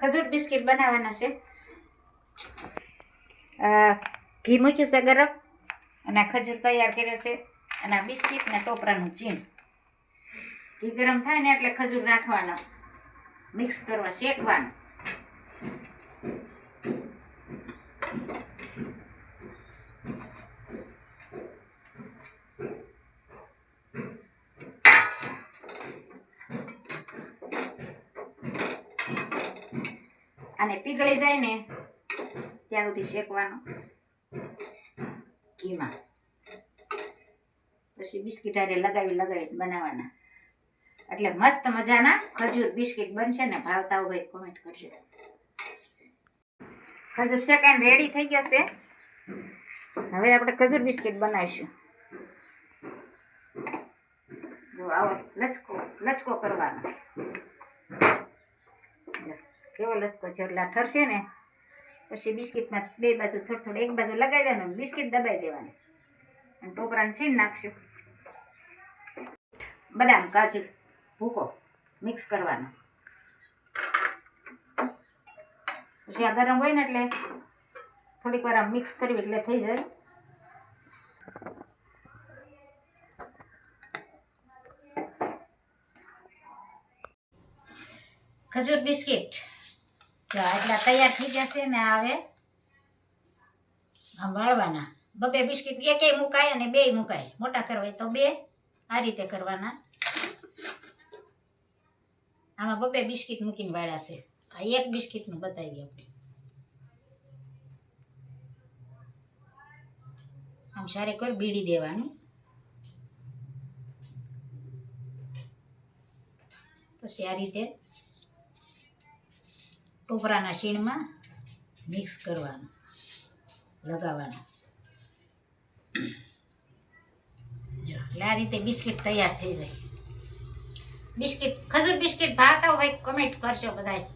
ખજૂર બિસ્કિટ બનાવવાના છે. ઘી મૂક્યું છે ગરમ અને આ ખજૂર તૈયાર કર્યો છે અને આ બિસ્કિટ ને ટોપરાનું ચીન. ઘી ગરમ થાય ને એટલે ખજૂર નાખવાના, મિક્સ કરવા, શેકવાનું. અને પીગળી જાય ને ત્યાં સુધી શેકવાનું ઘીમાં. પછી બિસ્કિટ હારે લગાવી બનાવવાના. એટલે મસ્ત મજાના ખજૂર બિસ્કિટ બનશે ને. ભાવતા હોય કોમેન્ટ કરજો. ખજૂર શેકાઈને રેડી થઈ ગયો છે. હવે આપણે ખજૂર બિસ્કિટ બનાવીશું. જો આવો લચકો કરવાનો. કેવો લચકો છે એટલે ઠરશે ને પછી બિસ્કિટમાં બે બાજુ થોડું એક બાજુ લગાવી દેવાનું, બિસ્કિટ દબાઈ દેવાની અને ટોપરાને છીણ નાખશું. બદામ, કાજુ, ભૂકો મિક્સ કરવાનો. પછી આ ગરમ હોય ને એટલે થોડીક વાર મિક્સ કરવી એટલે થઈ જાય. ખજૂર બિસ્કિટ જો એટલા તૈયાર થઈ જશે ને. હવે આમ વાળવાના. બબે બિસ્કિટ એકેય મુકાય અને બેય મુકાય. મોટા કરવા હોય તો બે આ રીતે કરવાના. આમાં બબે બિસ્કિટ મૂકીને વાળ્યા છે. આ એક બિસ્કિટનું બતાવી આપણે. આમ સારી કરી બીડી દેવાનું. પછી આ રીતે ટોપરાના શીણમાં મિક્સ કરવાનું, લગાવવાનું. એટલે આ રીતે બિસ્કિટ તૈયાર થઈ જાય. બિસ્કિટ, ખજૂર બિસ્કિટ ભાવતા હોય કમેન્ટ કરજો બધાય.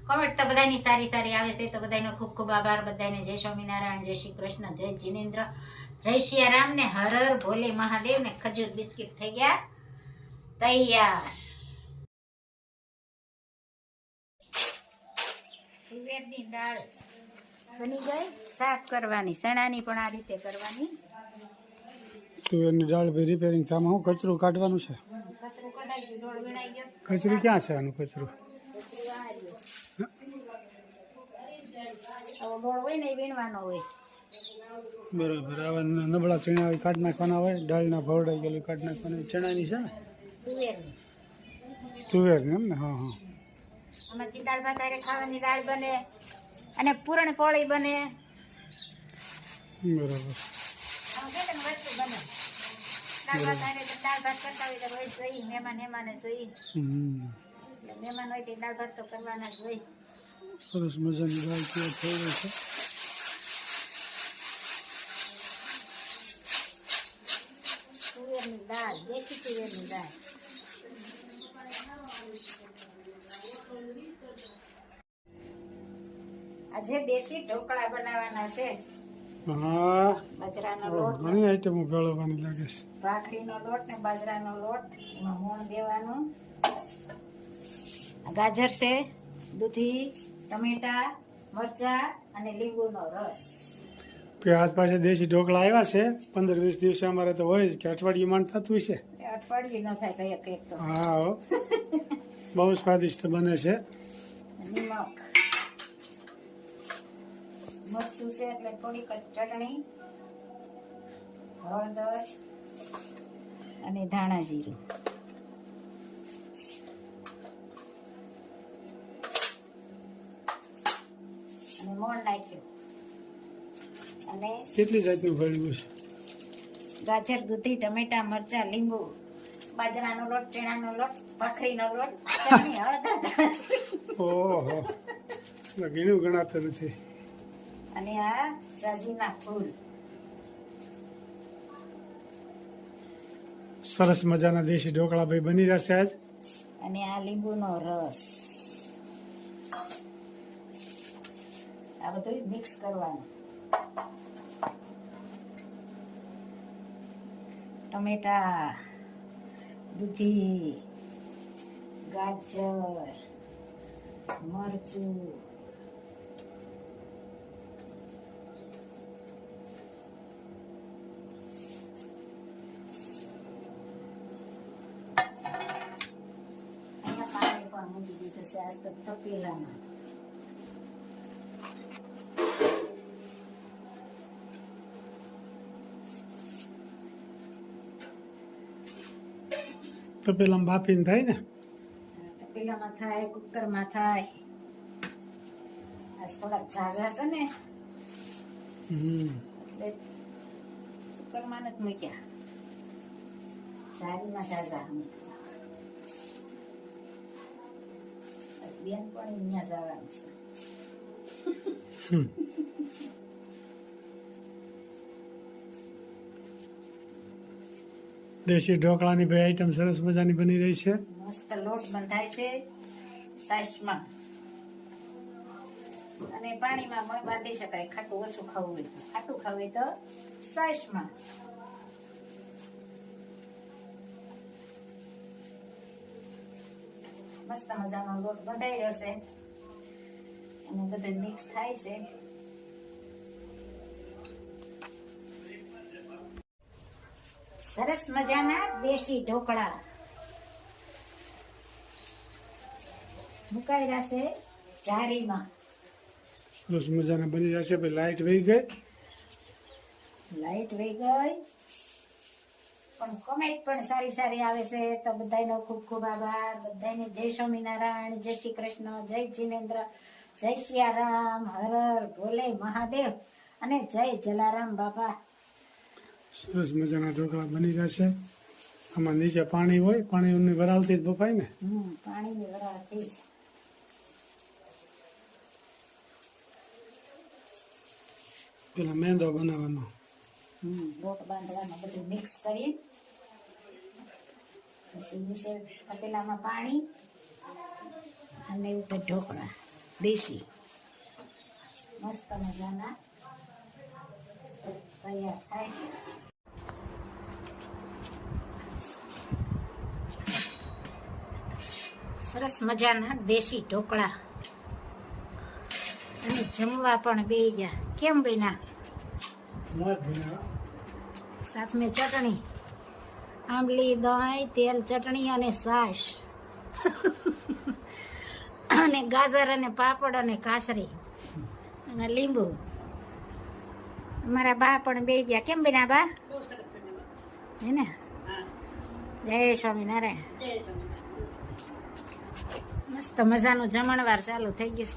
કમેન્ટ તો બધાની સારી આવે છે તો બધાનો ખૂબ ખૂબ આભાર. બધાને જય સ્વામિનારાયણ, જય શ્રી કૃષ્ણ, જય જિનેન્દ્ર, જય સિયારામ ને હર હર ભોલે મહાદેવ. ને ખજૂર બિસ્કિટ થઈ ગયા તૈયાર. તુવેરની દાળ બની ગઈ. સાફ કરવાની. ચણાની પણ આ રીતે કરવાની. તુવેરની દાળ ભાઈ રિપેરિંગ થવામાં હું કચરું કાઢવાનું છે. કચરું કઢાઈ ગયું, ડોળ વીણાઈ ગયો. કચરું ક્યાં છે આનું કચરું? ડોળ હોય ને એ વીણવાનો હોય. બરાબર. આવા નબળા ચણા કાઢી નાખવાના હોય. દાળના ભવડાઈ ગયેલું કાઢી નાખવાના. ચણાની છે ને? તુવેરની એમ ને? હા. આમાંથી દાળ ભાત હારે ખાવાની દાળ બને અને પૂરણ પોળી બને. બરાબર. વસ્તુ બને. દાળ ભાત હારે દાળ ભાત કરતા હોય તો રોજ જોઈ. મહેમાને જોઈ. મહેમાન હોય તો દાળ ભાત તો કરવાના જ હોય. સરસ મજાની દાળ તૈયાર થઈ ગઈ છે. તુવેરની દાળ, દેશી તુવેરની દાળ. આજે દેશી ઢોકળા બનાવવાના છે. હા, બાજરાનો લોટ, ઘણી આઈટમો ભેળવવાની લાગે છે. ભાખરીનો લોટ ને બાજરાનો લોટ, એમાં મોણ દેવાનું. ગાજર છે, દૂધી, ટમેટા, મરચા અને લીંબુનો રસ. આજ પાસે દેશી ઢોકળા આવ્યા છે. 15-20 દિવસે અમારે તો હોય જ કે અઠવાડિયું માંડ થતું છે. અઠવાડિયું ન થાય કઈ એક તો. હા, બહુ સ્વાદિષ્ટ બને છે. નિમક, મરચું છે એટલે થોડીક જ ચટણી, હળદર અને ધાણા જીરું. અને મોણ નાખ્યું. અને કેટલી જાતનું ભળ્યું છે? ગાજર, દૂધી, ટમેટા, મરચા, લીંબુ, બાજરાનો લોટ, ચણાનો લોટ, ભાખરીનો લોટ, ચટણી, હળદર. ઓહો, ઘીણું ગણાતું નથી. અને આ જાજીના ફૂલ. સરસ મજાના દેશી ઢોકળા ભાઈ બની રહેશે આજ. અને આ લીંબુનો રસ. આ બધું મિક્સ કરવાનું. ટમેટા, દૂધી, ગાજર, મરચું, અહીંયા પાણી પણ મૂકી દીધું છે આજ તો તપેલામાં. તો પેલા બાફીને થાય ને. તપેલામાં થાય, કુકરમાં થાય. આજ થોડાક ઝાઝા છે ને એટલે કુકરમાં નથી મૂક્યા, સારીમાં ઝાઝા મૂક્યા. બેન પણ અહીંયા જવાનું છે. દેશી ઢોકળાની ભાઈ આઈટમ સરસ મજાની બની રહી છે. મસ્ત લોટ બંધાય છે સાસમાં, અને પાણીમાં પણ બાંધી શકાય. ખાટું ઓછું ખાવું હોય તો, ખાટું ખાવું હોય તો સાસમાં. મસ્ત મજાનો લોટ બંધાઈ રહ્યો છે અને બધું મિક્સ થાય છે. સરસ મજાના દેશી ઢોકળા મુકાઈ રહ્યા છે જારીમાં. સરસ મજાના બની રહ્યા છે. ભાઈ લાઈટ વહી ગઈ, લાઈટ વહી ગઈ, પણ કોમેન્ટ પણ સારી સારી આવે છે. તો બધાનો ખૂબ ખૂબ આભાર. બધાને જય સ્વામિનારાયણ, જય શ્રી કૃષ્ણ, જય જીનેન્દ્ર, જય સિયારામ, હર હર ભોલે મહાદેવ અને જય જલારામ બાપા. સરસ મજાના ઢોકળા બની રહ્યા છે. આમાં નીચે પાણી હોય, પાણીની વરાળથી જ બફાય ને. પાણીની વરાળથી જ. પેલા મેંદો બનાવવાનો, લોટ બાંધવાનો, બધું મિક્સ કરી પછી નીચે તપેલામાં પાણી અને ઉપર ઢોકળા દેશી મસ્ત મજાના તૈયાર થાય છે. સરસ મજાના દેશી ઢોકળા અને જમવા પણ બે ગયા. કેમ બેના? સાથે ચટણી, આંબલી, દહીં, તેલ, ચટણી અને છાશ અને ગાજર અને પાપડ અને કાસરી અને લીંબુ. અમારા બા પણ બે ગયા. કેમ બેના બા? હે ને? જય સ્વામિનારાયણ. મસ્ત મજાનું જમણવાર ચાલુ થઈ ગયું.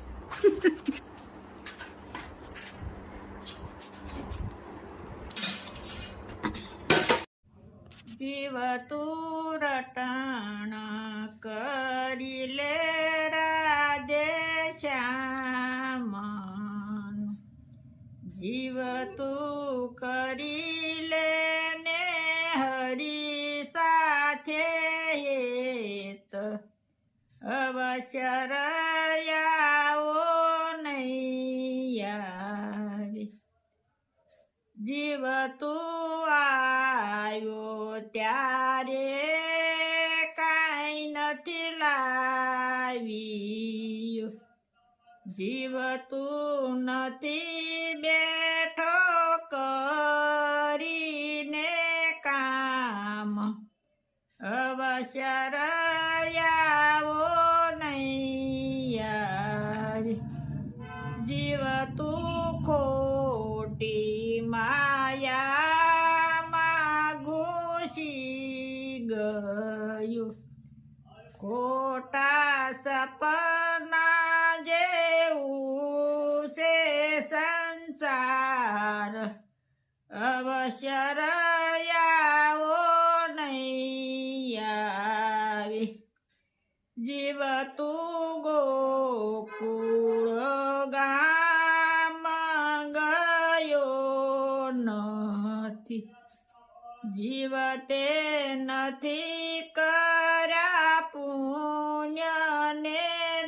જીવ તું રટણ કરી લે રાધે શ્યામ, જીવ તું કરી લે ને હરી સાથે હેત, અવશ્ય રયાવો નહીં આવી. જીવ તું આવ્યો ત્યારે કાંઈ નથી લાવ્યું, જીવ તું નથી બેઠો કરીને કામ, અવશ્ય રયાવો નહીં આવી. જીવ તું ખોટી માયામાં ઘૂસી ગયું, ખોટા સપના જેવું છે સંસાર, અવશ્ય રયાવો નહીં આવી. જીવ તું ગોકુળ ગામ ગયો નથી, જીવ તે નથી કર્યા પુણ્ય ને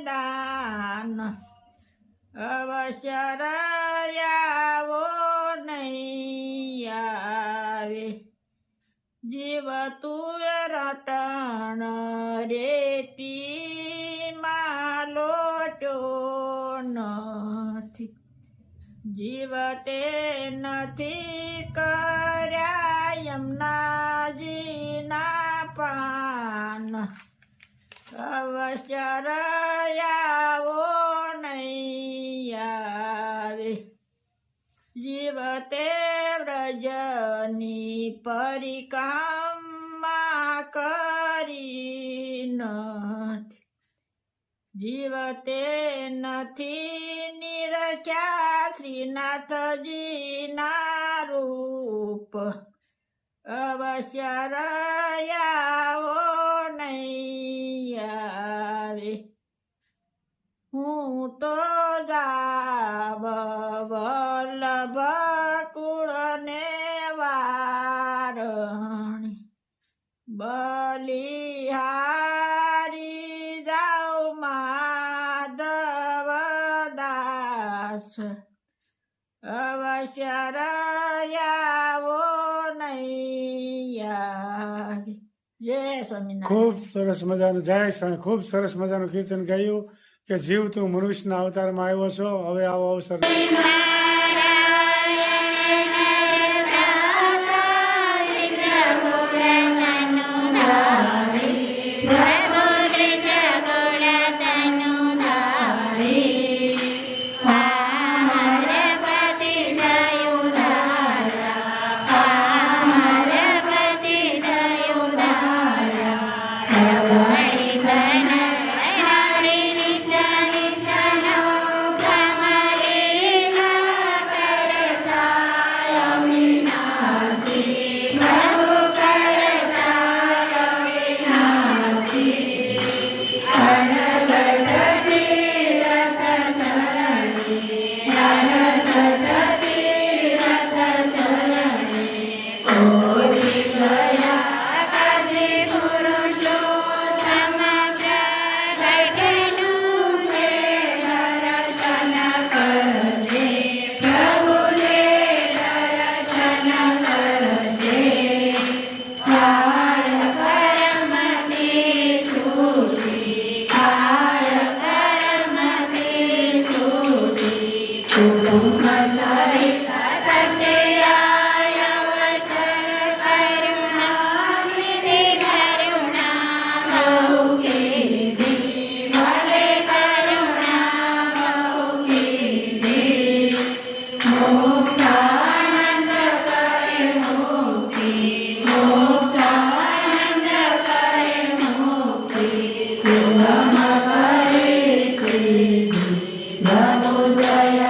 દાન, અવશ્ય રયાવો નહીં આવે. જીવ તું રટણ રેતી માં લોટ જીવતે નથી કર્યા યમુનાજીના પાન અવશ્ય આવો નહીં આવે જીવતે વ્રજની પરિક્રમા કરી નથી જીવતે નથી નિરખ્યા શ્રીનાથજીના રૂપ અવશ્ય આવો નહીં આવે હું તો જાવ વલ્લભ કુળને વારણી બલિહારી જાઉ માધવ દાસ અવશ્ય આવો નહીં આવે જય સ્વામિનારાયણ. ખૂબ સરસ મજાનું જય સ્વામી, ખૂબ સરસ મજાનું કીર્તન ગાયું કે જીવ તું મનુષ્યના અવતારમાં આવ્યો છો. હવે આવો અવસર જય